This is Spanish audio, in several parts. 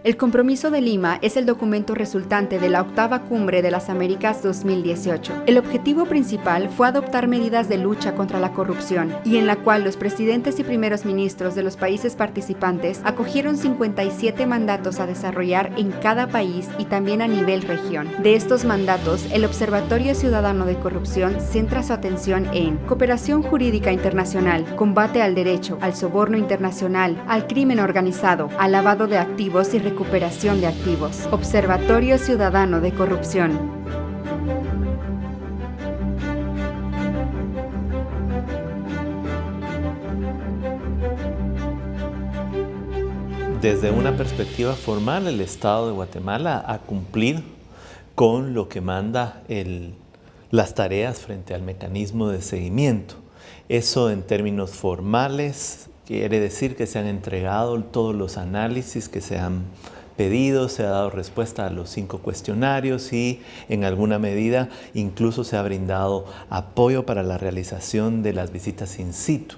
El Compromiso de Lima es el documento resultante de la octava Cumbre de las Américas 2018. El objetivo principal fue adoptar medidas de lucha contra la corrupción y en la cual los presidentes y primeros ministros de los países participantes acogieron 57 mandatos a desarrollar en cada país y también a nivel región. De estos mandatos, el Observatorio Ciudadano de Corrupción centra su atención en cooperación jurídica internacional, combate al derecho, al soborno internacional, al crimen organizado, al lavado de activos y recuperación de activos. Observatorio Ciudadano de Corrupción. Desde una perspectiva formal, el Estado de Guatemala ha cumplido con lo que manda las tareas frente al mecanismo de seguimiento. Eso en términos formales quiere decir que se han entregado todos los análisis que se han pedido, se ha dado respuesta a los 5 cuestionarios y en alguna medida incluso se ha brindado apoyo para la realización de las visitas in situ.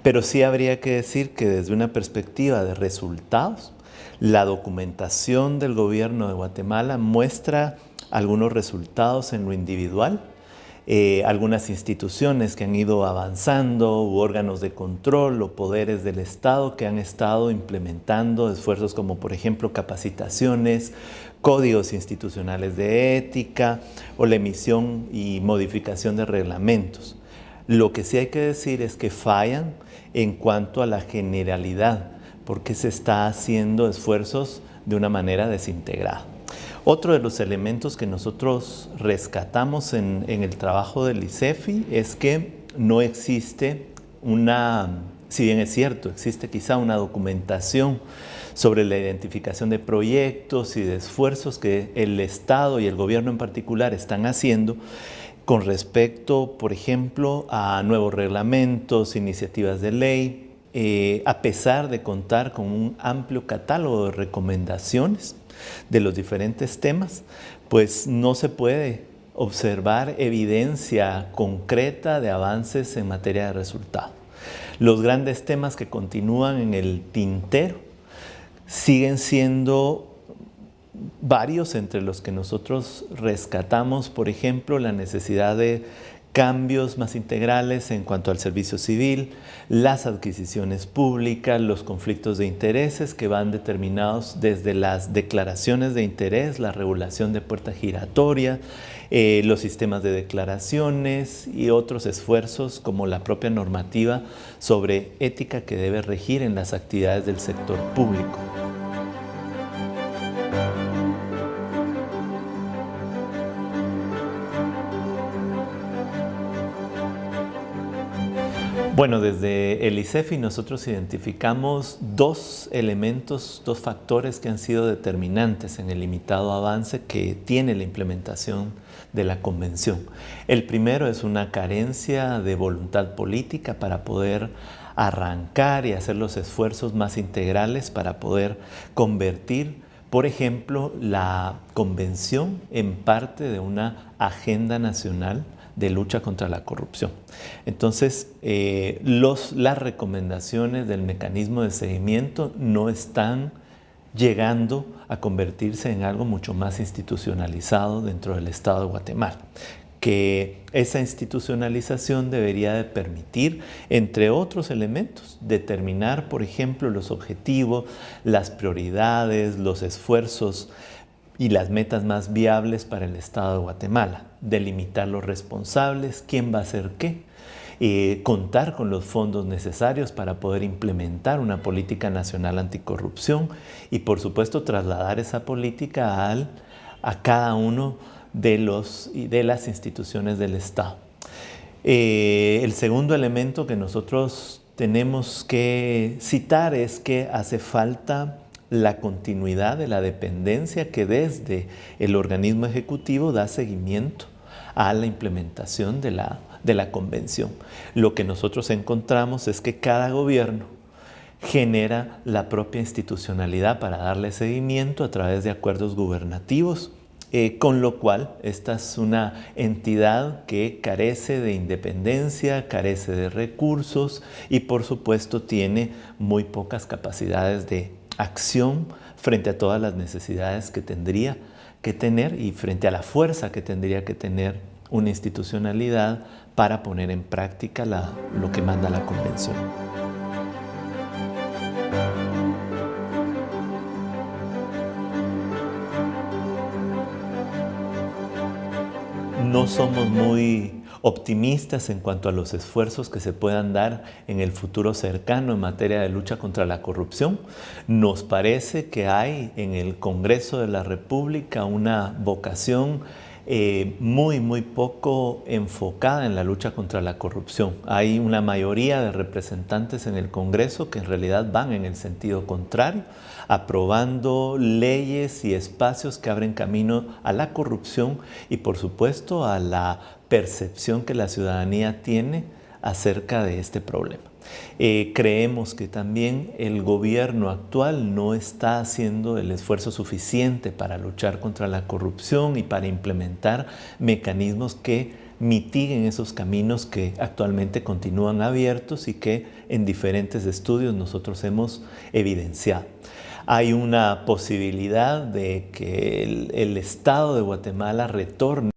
Pero sí habría que decir que desde una perspectiva de resultados, la documentación del gobierno de Guatemala muestra algunos resultados en lo individual, algunas instituciones que han ido avanzando u órganos de control o poderes del Estado que han estado implementando esfuerzos como por ejemplo capacitaciones, códigos institucionales de ética o la emisión y modificación de reglamentos. Lo que sí hay que decir es que fallan en cuanto a la generalidad, porque se está haciendo esfuerzos de una manera desintegrada. Otro de los elementos que nosotros rescatamos en el trabajo del ICEFI es que no existe si bien es cierto, existe quizá una documentación sobre la identificación de proyectos y de esfuerzos que el Estado y el gobierno en particular están haciendo con respecto, por ejemplo, a nuevos reglamentos, iniciativas de ley, a pesar de contar con un amplio catálogo de recomendaciones de los diferentes temas, pues no se puede observar evidencia concreta de avances en materia de resultado. Los grandes temas que continúan en el tintero siguen siendo varios, entre los que nosotros rescatamos, por ejemplo, la necesidad de cambios más integrales en cuanto al servicio civil, las adquisiciones públicas, los conflictos de intereses que van determinados desde las declaraciones de interés, la regulación de puerta giratoria, los sistemas de declaraciones y otros esfuerzos como la propia normativa sobre ética que debe regir en las actividades del sector público. Bueno, desde el ICEFI nosotros identificamos 2 elementos, 2 factores que han sido determinantes en el limitado avance que tiene la implementación de la Convención. El primero es una carencia de voluntad política para poder arrancar y hacer los esfuerzos más integrales para poder convertir, por ejemplo, la Convención en parte de una agenda nacional de lucha contra la corrupción. Entonces, las recomendaciones del mecanismo de seguimiento no están llegando a convertirse en algo mucho más institucionalizado dentro del Estado de Guatemala. Que esa institucionalización debería de permitir, entre otros elementos, determinar, por ejemplo, los objetivos, las prioridades, los esfuerzos y las metas más viables para el Estado de Guatemala, delimitar los responsables, quién va a hacer qué, contar con los fondos necesarios para poder implementar una política nacional anticorrupción y, por supuesto, trasladar esa política a cada uno de las instituciones del Estado. El segundo elemento que nosotros tenemos que citar es que hace falta la continuidad de la dependencia que desde el organismo ejecutivo da seguimiento a la implementación de la Convención. Lo que nosotros encontramos es que cada gobierno genera la propia institucionalidad para darle seguimiento a través de acuerdos gubernativos, con lo cual esta es una entidad que carece de independencia, carece de recursos y por supuesto tiene muy pocas capacidades de acción frente a todas las necesidades que tendría que tener y frente a la fuerza que tendría que tener una institucionalidad para poner en práctica lo que manda la Convención. No somos muy optimistas en cuanto a los esfuerzos que se puedan dar en el futuro cercano en materia de lucha contra la corrupción. Nos parece que hay en el Congreso de la República una vocación muy poco enfocada en la lucha contra la corrupción. Hay una mayoría de representantes en el Congreso que en realidad van en el sentido contrario, aprobando leyes y espacios que abren camino a la corrupción y por supuesto a la percepción que la ciudadanía tiene acerca de este problema. Creemos que también el gobierno actual no está haciendo el esfuerzo suficiente para luchar contra la corrupción y para implementar mecanismos que mitiguen esos caminos que actualmente continúan abiertos y que en diferentes estudios nosotros hemos evidenciado. Hay una posibilidad de que el Estado de Guatemala retorne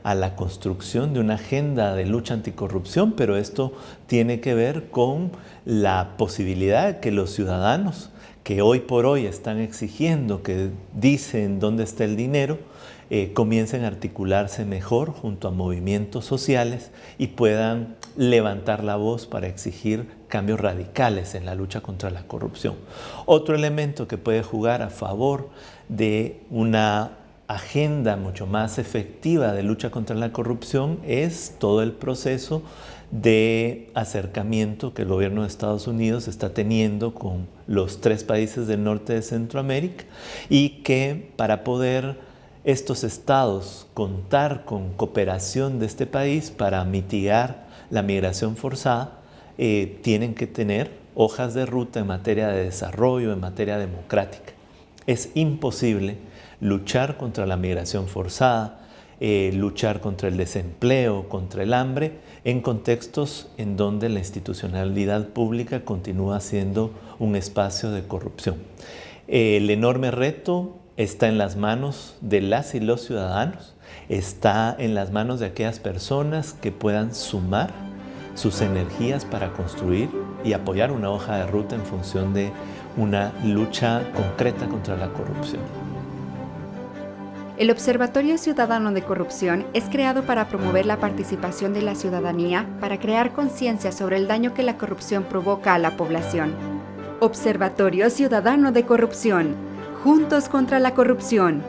a la construcción de una agenda de lucha anticorrupción, pero esto tiene que ver con la posibilidad de que los ciudadanos que hoy por hoy están exigiendo, que dicen dónde está el dinero, comiencen a articularse mejor junto a movimientos sociales y puedan levantar la voz para exigir cambios radicales en la lucha contra la corrupción. Otro elemento que puede jugar a favor de una agenda mucho más efectiva de lucha contra la corrupción es todo el proceso de acercamiento que el gobierno de Estados Unidos está teniendo con los 3 países del norte de Centroamérica y que para poder estos estados contar con cooperación de este país para mitigar la migración forzada, tienen que tener hojas de ruta en materia de desarrollo, en materia democrática. Es imposible luchar contra la migración forzada, luchar contra el desempleo, contra el hambre, en contextos en donde la institucionalidad pública continúa siendo un espacio de corrupción. El enorme reto está en las manos de las y los ciudadanos, está en las manos de aquellas personas que puedan sumar sus energías para construir y apoyar una hoja de ruta en función de una lucha concreta contra la corrupción. El Observatorio Ciudadano de Corrupción es creado para promover la participación de la ciudadanía para crear conciencia sobre el daño que la corrupción provoca a la población. Observatorio Ciudadano de Corrupción. Juntos contra la corrupción.